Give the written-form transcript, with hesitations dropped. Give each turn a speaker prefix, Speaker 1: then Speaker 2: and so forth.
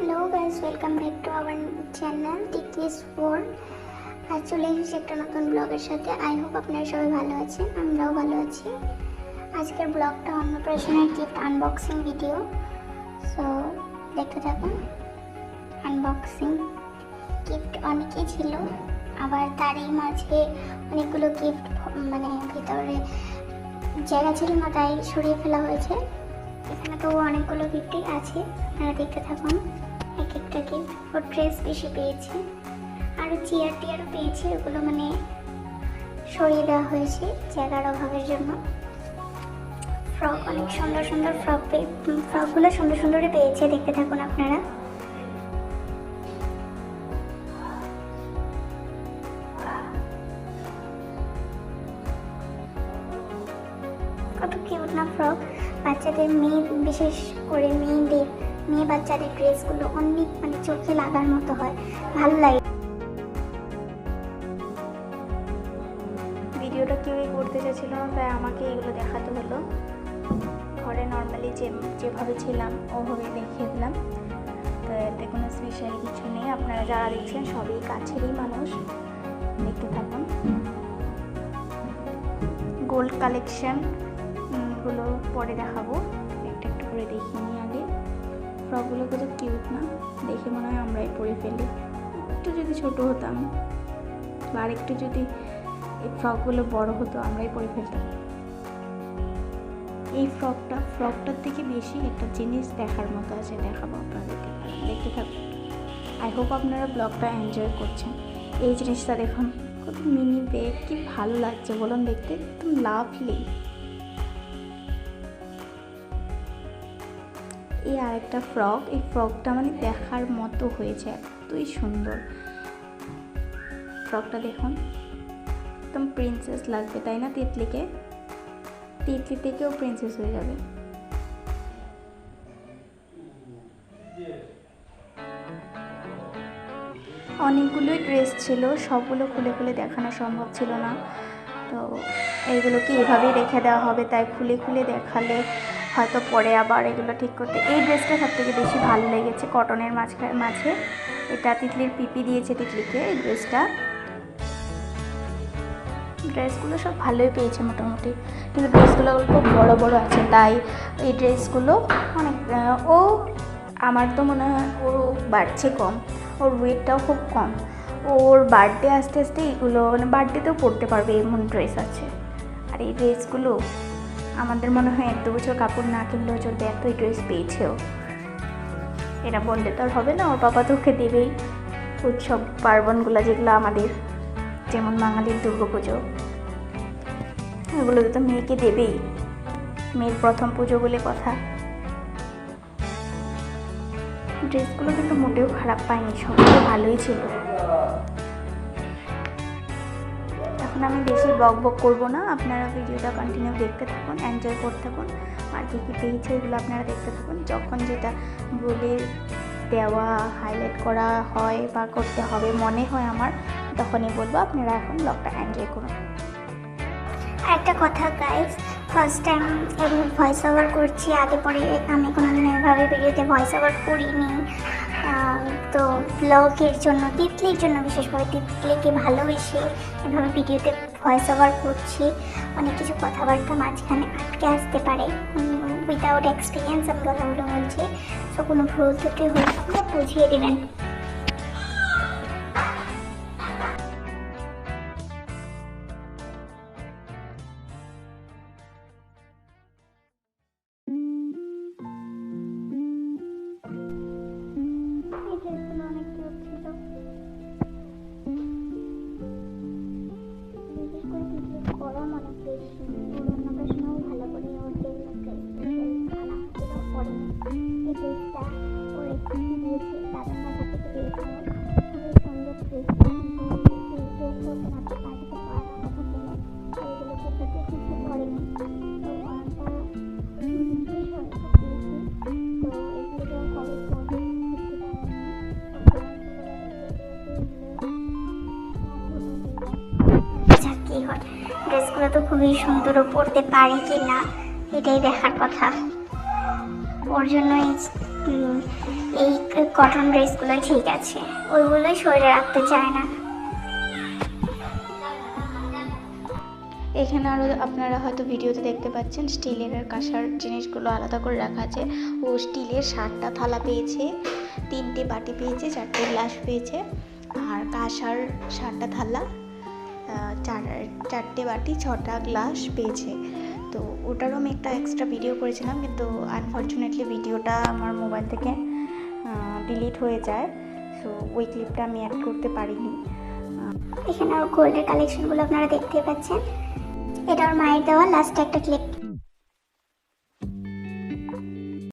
Speaker 1: Hello guys, welcome back to our channel Tiki's World। আজ চলে এসেছি একটা নতুন ব্লগের সাথে। আই হোপ আপনারা সবাই ভালো আছেন, আমরাও ভালো আছি। আজকের ব্লগটা অন্নপ্রাশনের গিফট আনবক্সিং ভিডিও, সো দেখতে থাকুন। আনবক্সিং গিফট অনেকই ছিল, আবার তারই মাঝে অনেকগুলো গিফট ভিতরে জায়গা ছিল না, তাই সরিয়ে ফেলা হয়েছে। এখানে তো অনেকগুলো গিফটই আছে, আপনারা দেখতে থাকুন। এক একটা গিফট ও ড্রেস বেশি পেয়েছে, আরও চেয়ার টিয়ারও পেয়েছে, ওগুলো সরিয়ে দেওয়া হয়েছে জায়গার অভাবের জন্য। ফ্রক, অনেক সুন্দর সুন্দর ফ্রকগুলো সুন্দর সুন্দরই পেয়েছে, দেখতে থাকুন আপনারা। কত কিউট না ফ্রক! বাচ্চাদের, বিশেষ করে মেয়ে বাচ্চাদের ড্রেসগুলো অনেক চোখে লাগার মতো হয়, ভালো লাগে।
Speaker 2: ভিডিওটা কেউই করতে চাইছিল না, তাই আমাকে এগুলো দেখাতে হলো। ঘরে নর্মালি যেভাবে ছিলাম ওভাবেই দেখিয়ে দিলাম, তো এতে কোনো স্পেশাল কিছু নেই। আপনারা যারা দেখছেন সবই কাছেরই মানুষ, দেখতে থাকুন। গোল্ড কালেকশনগুলো পরে দেখাবো, একটা একটু করে দেখিয়ে নিই আগে। ফ্রকগুলো কত কিউট না, দেখে মনে হয় আমরাই পরে ফেলি। একটু যদি ছোটো হতাম বা আরেকটু যদি এই ফ্রকগুলো বড় হতো, আমরাই পরে ফেলতাম। এই ফ্রকটার থেকে বেশি একটা জিনিস দেখার মতো আছে, দেখাবো আপনাদেরকে, দেখতে থাকুন। আই হোপ আপনারা ব্লগটা এনজয় করছেন। এই জিনিসটা দেখুন, কত মিনি ব্যাগ, কি ভালো লাগছে বলুন দেখতে, একদম লাভলি। এই আরেকটা ফ্রক, এই ফ্রকটা দেখার মতো হয়েছে, এতই সুন্দর ফ্রকটা দেখুন, একদম প্রিন্সেস লাগবে, তাই না? তিতলি থেকেও প্রিন্সেস হয়ে যাবে। অনেকগুলোই ড্রেস ছিল, সবগুলো খুলে খুলে দেখানো সম্ভব ছিল না, তো এইগুলোকে এভাবেই রেখে দেওয়া হবে, তাই খুলে খুলে দেখালে হয়তো পরে আবার এগুলো ঠিক করতে। এই ড্রেসটা সবথেকে বেশি ভালো লেগেছে, কটনের মাঝে। এটা তিতলির পিপি দিয়েছে তিতলিকে এই ড্রেসটা। ড্রেসগুলো সব ভালোই পেয়েছে মোটামুটি, কিন্তু ড্রেসগুলো অল্প বড় বড় আছে, তাই এই ড্রেসগুলো অনেক আমার তো মনে হয় ও বাড়ছে কম, ওর ওয়েটটাও খুব কম। ওর বার্থডে আস্তে আস্তে এগুলো বার্থডেতেও পরতে পারবে এমন ড্রেস আছে। আর এই ড্রেসগুলো আমাদের মনে হয় 1-2 বছর কাপড় না কিনলেও চলবে, এতই ড্রেস পেয়েছেও। এরা বললে তো আর হবে না, ওর বাবা তো ওকে দেবেই। উৎসব পার্বণগুলো যেগুলো আমাদের, যেমন বাঙালির দুর্গাপুজো, এগুলো তো মেয়েকে দেবেই, মেয়ের প্রথম পুজো বলে কথা। ড্রেসগুলো কিন্তু মোটেও খারাপ পাইনি, সবগুলো ভালোই ছিল। এখন আমি বেশি বক করবো না, আপনারা ভিডিওটা কন্টিনিউ দেখতে থাকুন, এনজয় করতে থাকুন। আর কী কী পেয়েছে এগুলো আপনারা দেখতে থাকুন। যখন যেটা বলে দেওয়া, হাইলাইট করা হয় বা করতে হবে মনে হয় আমার, তখনই বলবো। আপনারা এখন ব্লগটা এনজয় করুন।
Speaker 1: একটা কথা গাইজ, ফার্স্ট টাইম এভাবে ভয়েস ওভার করছি, আগে পরে আমি কোনোদিন এভাবে ভিডিওতে ভয়েস ওভার করিনি। তো ব্লগের জন্য, তিতলির জন্য, বিশেষভাবে তিতলিকে ভালোবেসে এভাবে ভিডিওতে ভয়েস ওভার করছি। অনেক কিছু কথাবার্তা মাঝখানে আটকে আসতে পারে, উইদাউট এক্সপিরিয়েন্স আমি কথাগুলো বলছি, তো কোনো ভুল ত্রুটি হলে আপনারা বুঝিয়ে দেবেন। গরম অনেক বেশি, অন্নপ্রাশনেও ভালো করে ওর এই ড্রেসটা ওর একটু দিয়েছে, দাদার বাসা থেকে দিয়েছে, খুবই সুন্দর ড্রেসটা। এগুলোকে থেকে কিছু করেনি, তো গরমটা শেষ হয়ে দিয়েছি, তো এগুলো কবে করবে কি হয়। ড্রেসগুলো তো খুবই সুন্দর, পরতে পারি কি না এটাই দেখার কথা। ওর জন্য এই কটন ড্রেসগুলোই ঠিক আছে, ওইগুলোই শরীরে রাখতে চায় না।
Speaker 2: এখানে আরও আপনারা হয়তো ভিডিওতে দেখতে পাচ্ছেন স্টিলের আর কাঁসার জিনিসগুলো আলাদা করে রাখা আছে। ও স্টিলের 7টা থালা পেয়েছে, 3টে বাটি পেয়েছে, 4টে গ্লাস পেয়েছে, আর কাঁসার 7টা থালা, 4টে বাটি, 6টা গ্লাস পেয়েছে। তো ওটারও আমি একটা এক্সট্রা ভিডিও করেছিলাম, কিন্তু আনফর্চুনেটলি ভিডিওটা আমার মোবাইল থেকে ডিলিট হয়ে যায়, সো ওই ক্লিপটা আমি অ্যাড করতে পারিনি।
Speaker 1: এখানে ওর গোল্ডের কালেকশনগুলো আপনারা দেখতে পাচ্ছেন। এটা ওর মায়ের দেওয়া লাস্ট একটা ক্লিপ।